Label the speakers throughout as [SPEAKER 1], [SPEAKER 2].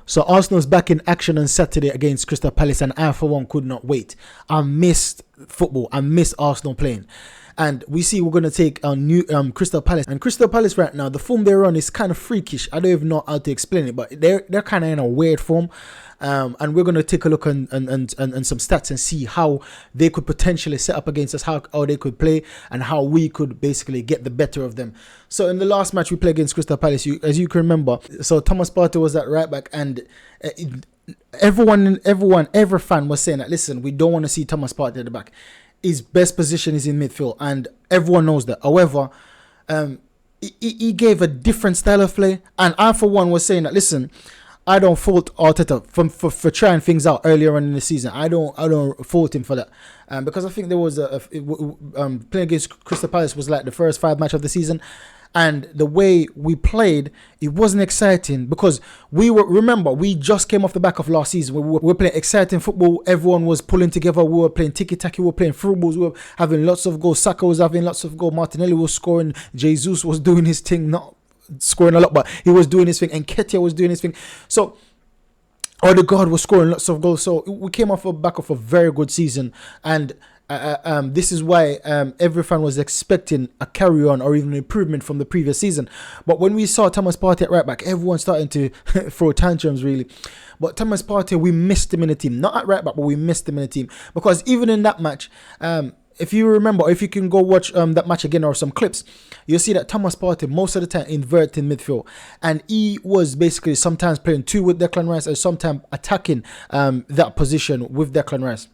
[SPEAKER 1] So Arsenal's back in action on Saturday against Crystal Palace, and I for one could not wait. I missed football. I missed Arsenal playing. And we see we're going to take our new Crystal Palace. And Crystal Palace right now, the form they're on is kind of freakish. I don't even know how to explain it, but they're kind of in a weird form. And we're going to take a look and some stats and see how they could potentially set up against us, how they could play, and how we could basically get the better of them. So in the last match we played against Crystal Palace, as you can remember, so Thomas Partey was at right back, and every fan was saying that, listen, we don't want to see Thomas Partey at the back. His best position is in midfield, and everyone knows that. However, he gave a different style of play, and I for one was saying that, listen, I don't fault Arteta for trying things out earlier on in the season. I don't fault him for that, because I think there was playing against Crystal Palace was like the first 5 matches of the season, and the way we played, it wasn't exciting because we just came off the back of last season. We were playing exciting football. Everyone was pulling together. We were playing tiki-taka. We were playing through balls. We were having lots of goals. Saka was having lots of goals. Martinelli was scoring. Jesus was doing his thing, not scoring a lot, but he was doing his thing. And Nketiah was doing his thing. So Odegaard was scoring lots of goals. So we came off the back of a very good season, and this is why every fan was expecting a carry-on or even an improvement from the previous season. But when we saw Thomas Partey at right back, everyone started to throw tantrums, really. But Thomas Partey, we missed him in the team. Not at right back, but we missed him in the team. Because even in that match, if you remember, if you can go watch that match again or some clips, you'll see that Thomas Partey most of the time inverted in midfield. And he was basically sometimes playing 2 with Declan Rice and sometimes attacking that position with Declan Rice,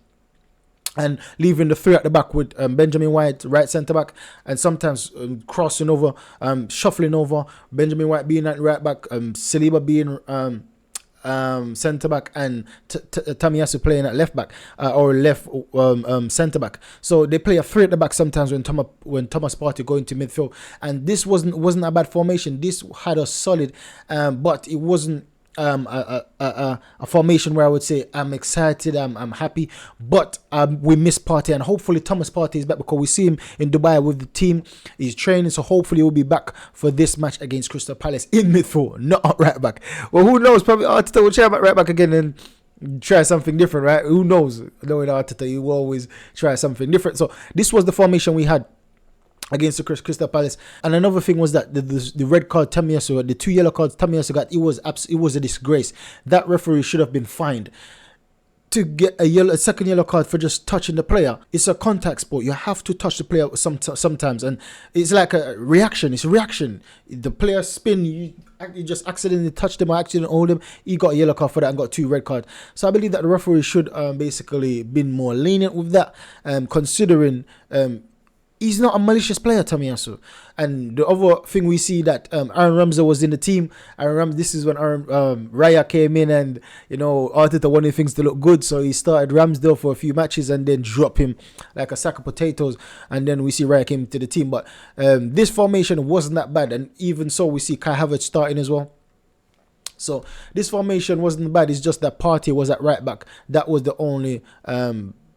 [SPEAKER 1] and leaving the 3 at the back with Benjamin White, right centre-back, and sometimes crossing over, shuffling over, Benjamin White being at right back, Saliba being centre-back, and Tomiyasu playing at left-back, or left centre-back. So they play a 3 at the back sometimes when Thomas Partey go into midfield. And this wasn't a bad formation. This had us solid, but it wasn't a formation where I would say I'm excited, I'm happy, but we miss Partey, and hopefully Thomas Partey is back because we see him in Dubai with the team. He's training, so hopefully he'll be back for this match against Crystal Palace in midfield, not at right back. Well, who knows? Probably Arteta will try him at right back again and try something different, right? Who knows? Knowing Arteta, you will always try something different. So this was the formation we had against the Crystal Palace. And another thing was that the red card Tomiyasu, the 2 yellow cards Tomiyasu got, it was a disgrace. That referee should have been fined. To get a second yellow card for just touching the player, it's a contact sport. You have to touch the player sometimes, and it's like a reaction. It's a reaction. The player spin, you just accidentally touched him or accidentally hold him. He got a yellow card for that and got 2 red cards. So I believe that the referee should basically been more lenient with that, considering he's not a malicious player, Tomiyasu. And the other thing we see that Aaron Ramsdale was in the team. This is when Raya came in, and Arteta wanted things to look good, so he started Ramsdale for a few matches and then dropped him like a sack of potatoes. And then we see Raya came to the team. But this formation wasn't that bad, and even so, we see Kai Havertz starting as well. So this formation wasn't bad. It's just that Partey was at right back. That was the only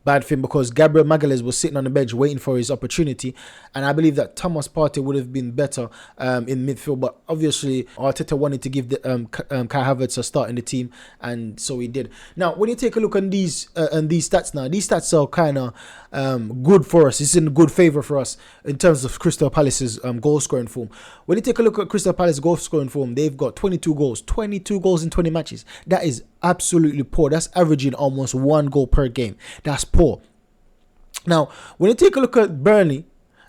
[SPEAKER 1] bad thing, because Gabriel Magalhaes was sitting on the bench waiting for his opportunity, and I believe that Thomas Partey would have been better in midfield, but obviously Arteta wanted to give the Kai Havertz a start in the team, and so he did. Now when you take a look on these stats, now these stats are kind of good for us. It's in good favour for us in terms of Crystal Palace's goal scoring form. When you take a look at Crystal Palace goal scoring form, they've got 22 goals in 20 matches. That is absolutely poor. That's averaging almost 1 goal per game. That's poor. Now, when you take a look at Burnley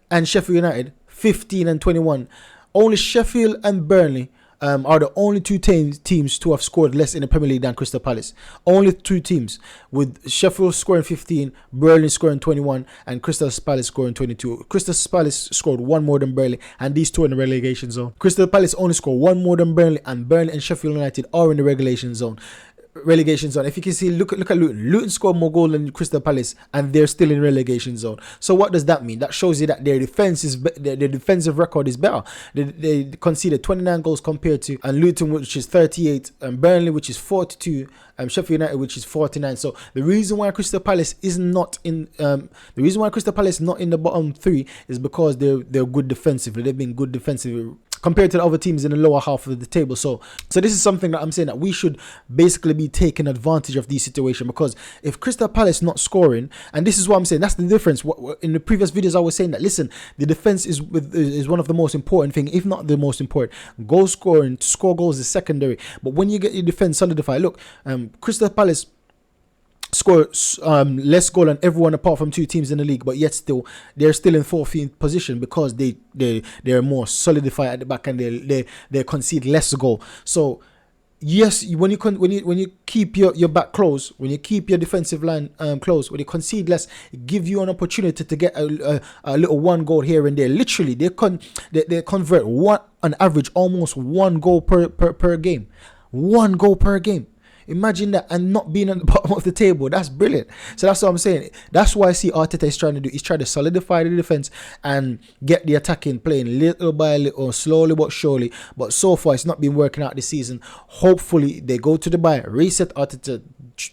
[SPEAKER 1] and Sheffield United, 15 and 21, only Sheffield and Burnley are the only 2 teams to have scored less in the Premier League than Crystal Palace. Only 2 teams, with Sheffield scoring 15, Burnley scoring 21, and Crystal Palace scoring 22. Crystal Palace scored 1 more than Burnley, and these 2 in the relegation zone. Crystal Palace only scored 1 more than Burnley, and Burnley and Sheffield United are in the relegation zone. If you can see, look at Luton. Luton scored more goals than Crystal Palace, and they're still in relegation zone. So what does that mean? That shows you that their defensive record is better. They conceded 29 goals compared to Luton, which is 38, and Burnley, which is 42, Sheffield United, which is 49. So the reason why Crystal Palace is not in the bottom 3 is because they're good defensively. They've been good defensively. compared to the other teams in the lower half of the table. So this is something that I'm saying that we should basically be taking advantage of these situations, because if Crystal Palace not scoring, and this is what I'm saying, that's the difference. In the previous videos I was saying that, listen, the defense is one of the most important thing, if not the most important. Goal scoring, to score goals is secondary, but when you get your defense solidified, look, Crystal Palace score less goal than everyone apart from two teams in the league, but yet still they're still in 14th position because they're more solidified at the back, and they concede less goal. So yes, when you keep your back close, when you keep your defensive line close, when you concede less, it gives you an opportunity to get a little one goal here and there. Literally, they convert one on average almost one goal per game. One goal per game. Imagine that, and not being at the bottom of the table. That's brilliant. So that's what I'm saying. That's why I see Arteta is trying to do. He's trying to solidify the defense and get the attacking playing little by little, slowly but surely. But so far, it's not been working out this season. Hopefully, they go to the bye, reset Arteta,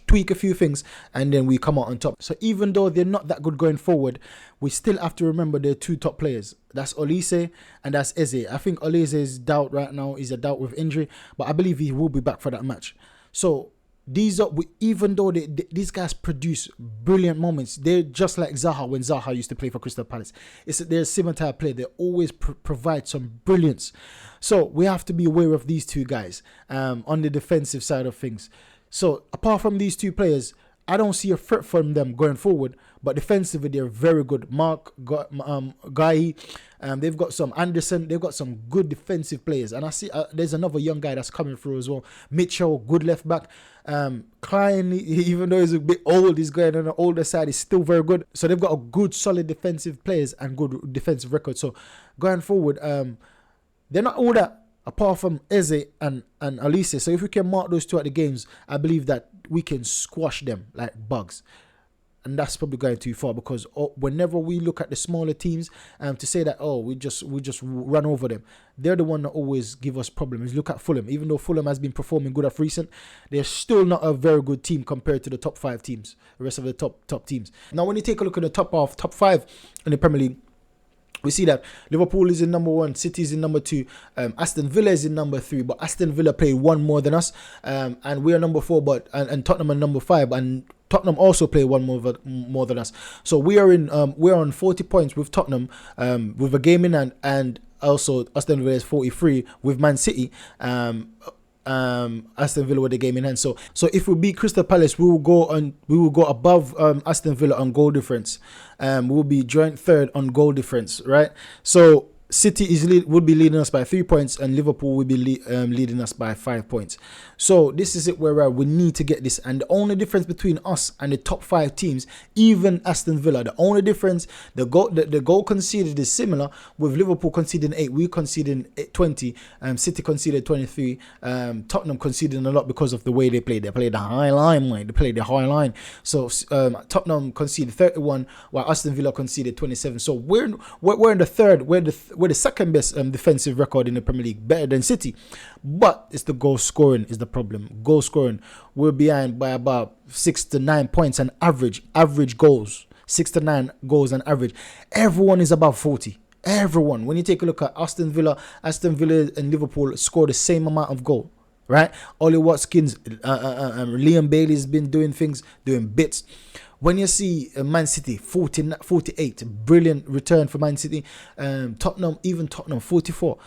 [SPEAKER 1] tweak a few things, and then we come out on top. So even though they're not that good going forward, we still have to remember their two top players. That's Olise and that's Eze. I think Olise's doubt right now is a doubt with injury, but I believe he will be back for that match. So these are, even though these guys produce brilliant moments, they're just like Zaha when Zaha used to play for Crystal Palace. They're a similar type of player. They always provide some brilliance. So we have to be aware of these two guys on the defensive side of things. So apart from these two players, I don't see a threat from them going forward, but defensively they're very good. Mark Guy, they've got some Anderson, they've got some good defensive players, and I see there's another young guy that's coming through as well. Mitchell, good left back. Klein, even though he's a bit old, he's going on the older side, he's still very good. So they've got a good, solid defensive players and good defensive record. So going forward, they're not all that, apart from Eze and Olise. So if we can mark those two at the games, I believe that we can squash them like bugs. And that's probably going too far, because whenever we look at the smaller teams, to say that, we just run over them, they're the one that always give us problems. Look at Fulham. Even though Fulham has been performing good of recent, they're still not a very good team compared to the top 5 teams, the rest of the top teams. Now, when you take a look at the top 5 in the Premier League, we see that Liverpool is in number 1, City is in number 2, Aston Villa is in number 3, but Aston Villa played one more than us, and we are number 4, and Tottenham are number 5, and Tottenham also play one more than us. So we are we're on 40 points with Tottenham, with a game in hand, and also Aston Villa is 43 with Man City. Aston Villa with the game in hand. So if we beat Crystal Palace, we will go above Aston Villa on goal difference. We'll be joint third on goal difference, right? So City would be leading us by 3 points, and Liverpool will be leading us by 5 points. So this is it where we need to get this. And the only difference between us and the top 5 teams, even Aston Villa, the only difference, the goal conceded is similar, with Liverpool conceding 8, we conceding 20, City conceded 23, Tottenham conceding a lot because of the way they played. They played the high line, mate. They played the high line. So Tottenham conceded 31, while Aston Villa conceded 27. So we're in the third. We're the second best defensive record in the Premier League, better than City. But it's the goal scoring is the problem. Goal scoring, we're behind by about 6 to 9 points on average goals. 6 to 9 goals on average. Everyone is above 40. Everyone. When you take a look at Aston Villa and Liverpool score the same amount of goal, right? Ollie Watkins, Liam Bailey's been doing bits. When you see Man City 48, brilliant return for Man City. Tottenham 44,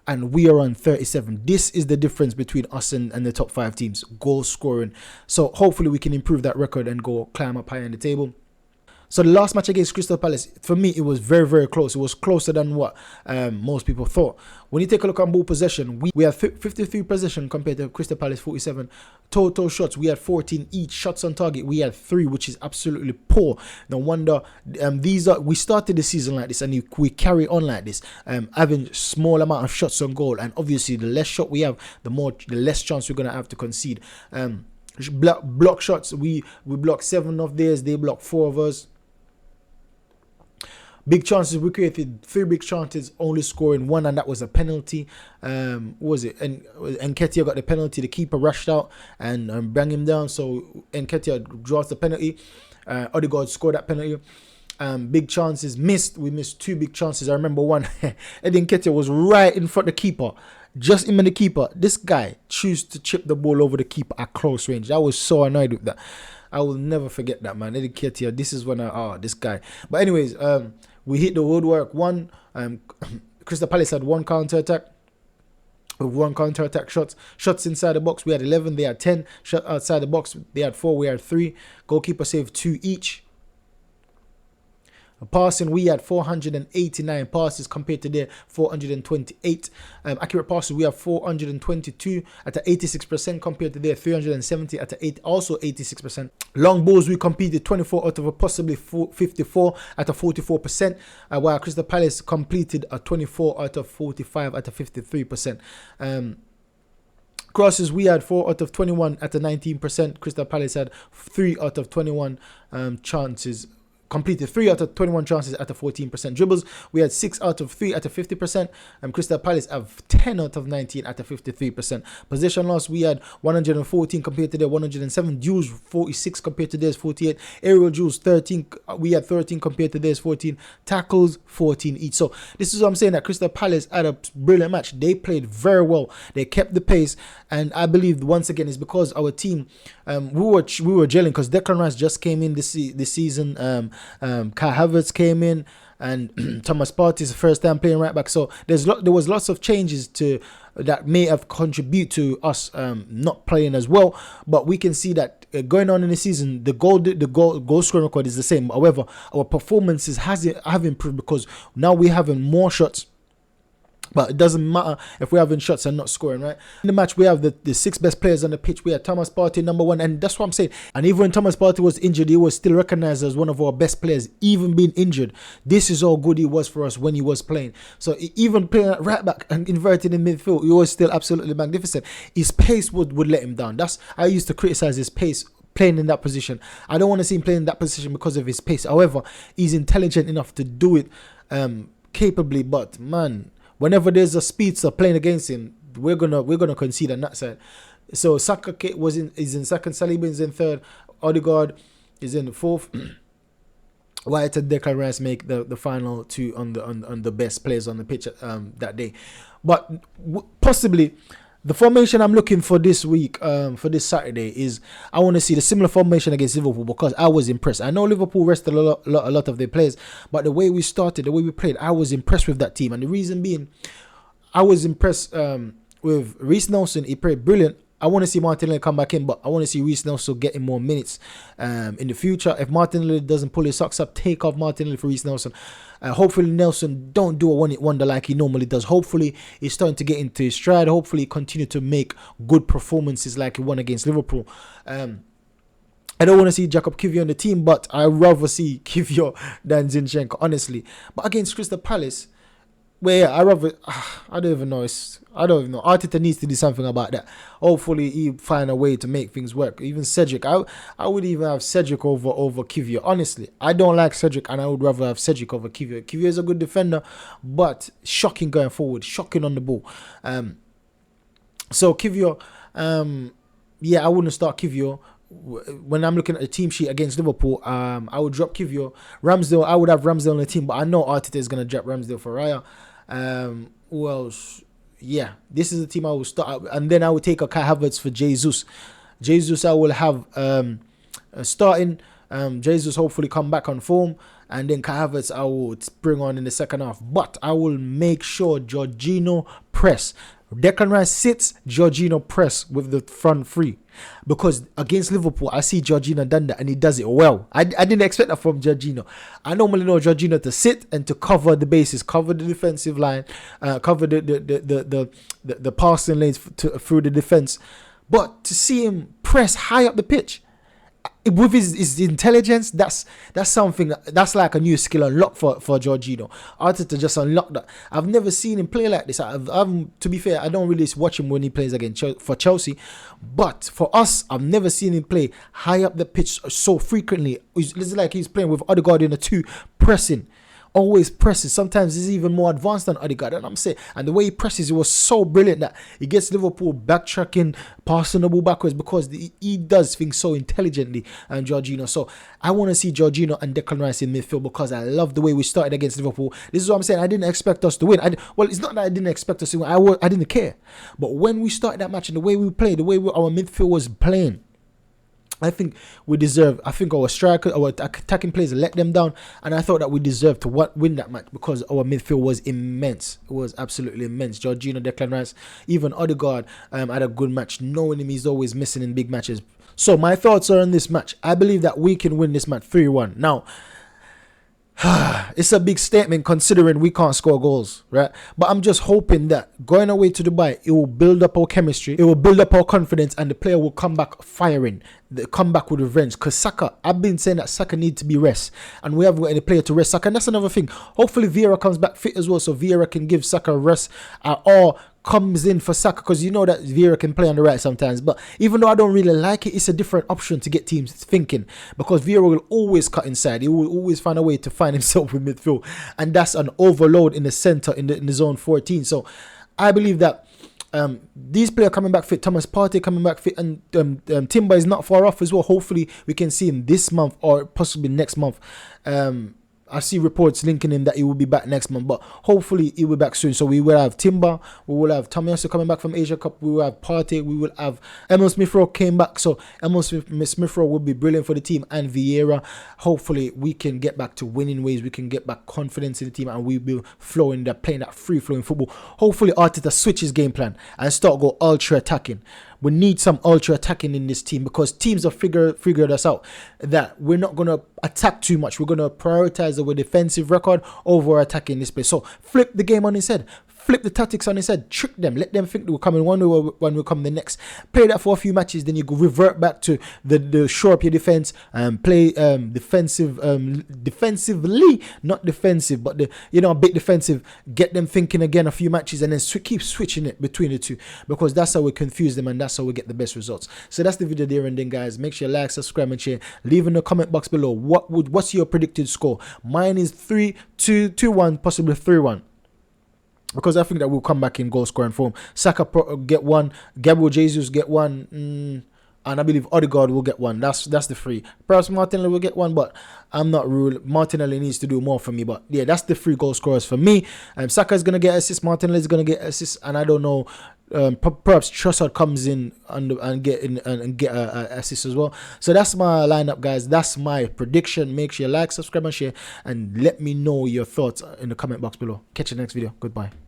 [SPEAKER 1] and we are on 37. This is the difference between us and the top 5 teams, goal scoring. So hopefully we can improve that record and climb up higher in the table. So the last match against Crystal Palace, for me, it was very, very close. It was closer than what most people thought. When you take a look at ball possession, we have 53 possession compared to Crystal Palace 47. Total shots, we had 14 each. Shots on target, we had 3, which is absolutely poor. No wonder we started the season like this, and we carry on like this, having small amount of shots on goal. And obviously, the less shot we have, the less chance we're gonna have to concede. Block shots, we blocked 7 of theirs, they blocked 4 of us. Big chances, we created 3 big chances, only scoring 1, and that was a penalty. What was it? And Nketiah got the penalty. The keeper rushed out and brought him down. So Nketiah draws the penalty. Odegaard scored that penalty. Big chances missed. We missed 2 big chances. I remember one. Eddie Nketiah was right in front of the keeper. Just him and the keeper. This guy chose to chip the ball over the keeper at close range. I was so annoyed with that. I will never forget that, man. Eddie Nketiah. This is when this guy. But anyways, we hit the woodwork. Crystal Palace had 1 counter-attack. With 1 counter-attack shots inside the box. We had 11. They had 10. Shot outside the box. They had 4. We had 3. Goalkeeper saved 2 each. Passing, we had 489 passes compared to their 428. Accurate passes, we have 422 at 86% compared to their 370 at 86%. Long balls, we completed 24 out of a possibly 54 at a 44%, while Crystal Palace completed a 24 out of 45 at a 53%. Crosses, we had 4 out of 21 at a 19%. Crystal Palace had 3 out of 21 chances. Completed 3 out of 21 chances at a 14%. Dribbles, we had 6 out of 3 at a 50%. Crystal Palace have 10 out of 19 at a 53%. Possession loss, we had 114 compared to their 107. Duels, 46 compared to theirs, 48. Aerial duels, 13. We had 13 compared to theirs, 14. Tackles, 14 each. So this is what I'm saying, that Crystal Palace had a brilliant match. They played very well. They kept the pace, and I believe once again it's because our team, we were gelling, because Declan Rice just came in this season. Kai Havertz came in, and Thomas Partey's first time playing right back. So there was lots of changes that may have contributed to us not playing as well. But we can see that going on in the season, the goal scoring record is the same. However, our performances have improved, because now we're having more shots. But it doesn't matter if we're having shots and not scoring, right? In the match, we have the 6 best players on the pitch. We had Thomas Partey, number 1. And that's what I'm saying. And even when Thomas Partey was injured, he was still recognized as one of our best players, even being injured. This is how good he was for us when he was playing. So even playing at right back and inverted in midfield, he was still absolutely magnificent. His pace would let him down. I used to criticize his pace playing in that position. I don't want to see him playing in that position because of his pace. However, he's intelligent enough to do it capably. But, man, whenever there's a speedster playing against him, we're gonna concede on that side. So Saka is in second, Saliba is in third, Odegaard is in the fourth. White and Declan Rice make the final 2 on the best players on the pitch that day. But possibly the formation I'm looking for this week, for this Saturday, is I want to see the similar formation against Liverpool, because I was impressed. I know Liverpool rested a lot of their players, but the way we started, the way we played, I was impressed with that team. And the reason being, I was impressed with Reece Nelson. He played brilliant. I want to see Martinelli come back in, but I want to see Reece Nelson getting more minutes in the future. If Martinelli doesn't pull his socks up, take off Martinelli for Reece Nelson. Hopefully Nelson don't do a one-hit wonder like he normally does. Hopefully he's starting to get into his stride. Hopefully continue to make good performances like he won against Liverpool. I don't want to see Jakub Kiwior on the team, but I'd rather see Kiwior than Zinchenko, honestly. But against Crystal Palace, I don't even know. Arteta needs to do something about that. Hopefully he find a way to make things work. Even Cedric, I would even have Cedric over Kiwior. Honestly, I don't like Cedric, and I would rather have Cedric over Kiwior. Kiwior is a good defender, but shocking going forward, shocking on the ball. So Kiwior, I wouldn't start Kiwior. When I'm looking at the team sheet against Liverpool, I would drop Kiwior. Ramsdale, I would have Ramsdale on the team, but I know Arteta is going to drop Ramsdale for Raya. Who else? Yeah, this is the team I will start, and then I would take a Kai Havertz for Jesus. Jesus, I will have starting. Jesus hopefully come back on form, and then Kai Havertz I will bring on in the second half. But I will make sure Jorginho press. Declan Rice sits, Jorginho press with the front three. Because against Liverpool, I see Jorginho done that, and he does it well. I didn't expect that from Jorginho. I normally know Jorginho to sit and to cover the bases, cover the defensive line, cover the passing lanes through the defense. But to see him press high up the pitch with his intelligence, that's something, that's like a new skill unlocked for Jorginho. Arteta just unlocked that. I've never seen him play like this. To be fair, I don't really watch him when he plays for Chelsea, but for us, I've never seen him play high up the pitch so frequently. It's like he's playing with Odegaard in the 2, pressing. always presses. Sometimes he's even more advanced than Odegaard. And I'm saying, and the way he presses, it was so brilliant that he gets Liverpool backtracking, passing the ball backwards, because he does things so intelligently. And Jorginho. So I want to see Jorginho and Declan Rice in midfield, because I love the way we started against Liverpool. This is what I'm saying. I didn't expect us to win. Well, it's not that I didn't expect us to win. I didn't care. But when we started that match and the way we played, the way our midfield was playing, I think we deserve. I think our striker, our attacking players let them down, and I thought that we deserved to win that match, because our midfield was immense. It was absolutely immense. Jorginho, Declan Rice, even Odegaard had a good match. Knowing him, he's always missing in big matches. So my thoughts are on this match. I believe that we can win this match 3-1. Now, it's a big statement considering we can't score goals, right? But I'm just hoping that going away to Dubai, it will build up our chemistry, it will build up our confidence, and the player will come back firing, come back with revenge. Because Saka, I've been saying that Saka needs to be rest, and we haven't got any player to rest Saka. And that's another thing. Hopefully Vieira comes back fit as well, so Vieira can give Saka a rest, or comes in for Saka, because you know that Vieira can play on the right sometimes. But even though I don't really like it, it's a different option to get teams thinking, because Vieira will always cut inside. He will always find a way to find himself in midfield, and that's an overload in the center, in the zone 14. So I believe that these players coming back fit, Thomas Partey coming back fit, and Timber is not far off as well. Hopefully we can see him this month or possibly next month. I see reports linking him that he will be back next month, but hopefully he will be back soon. So we will have Timber, we will have Tomiyasu coming back from Asia Cup, we will have Partey, we will have Emil Smith-Rowe came back, so Emil Smith-Rowe will be brilliant for the team, and Vieira. Hopefully we can get back to winning ways, we can get back confidence in the team, and we will flow in that, playing that free-flowing football. Hopefully Arteta switches game plan and start go ultra attacking. We need some ultra attacking in this team, because teams have figured us out that we're not going to attack too much. We're going to prioritize our defensive record over attacking this place. So flip the game on his head. Flip the tactics on his head, trick them, let them think they will come in one way when we come the next. Play that for a few matches, then you go revert back to the shore up your defense and play defensively, not defensive, but a bit defensive. Get them thinking again a few matches, and then keep switching it between the two, because that's how we confuse them and that's how we get the best results. So that's the video there and then, guys. Make sure you like, subscribe, and share. Leave in the comment box below what's your predicted score. Mine is 3-2-1, possibly 3-1. Because I think that we'll come back in goal scoring form. Saka get one, Gabriel Jesus get one, and I believe Odegaard will get one. That's the three. Perhaps Martinelli will get one, but I'm not ruling. Martinelli needs to do more for me. But yeah, that's the three goal scorers for me. Saka is gonna get assist. Martinelli is gonna get assist, and I don't know. Perhaps Trossard comes in and get a assist as well. So that's my lineup, guys. That's my prediction. Make sure you like, subscribe, and share, and let me know your thoughts in the comment box below. Catch you in the next video. Goodbye.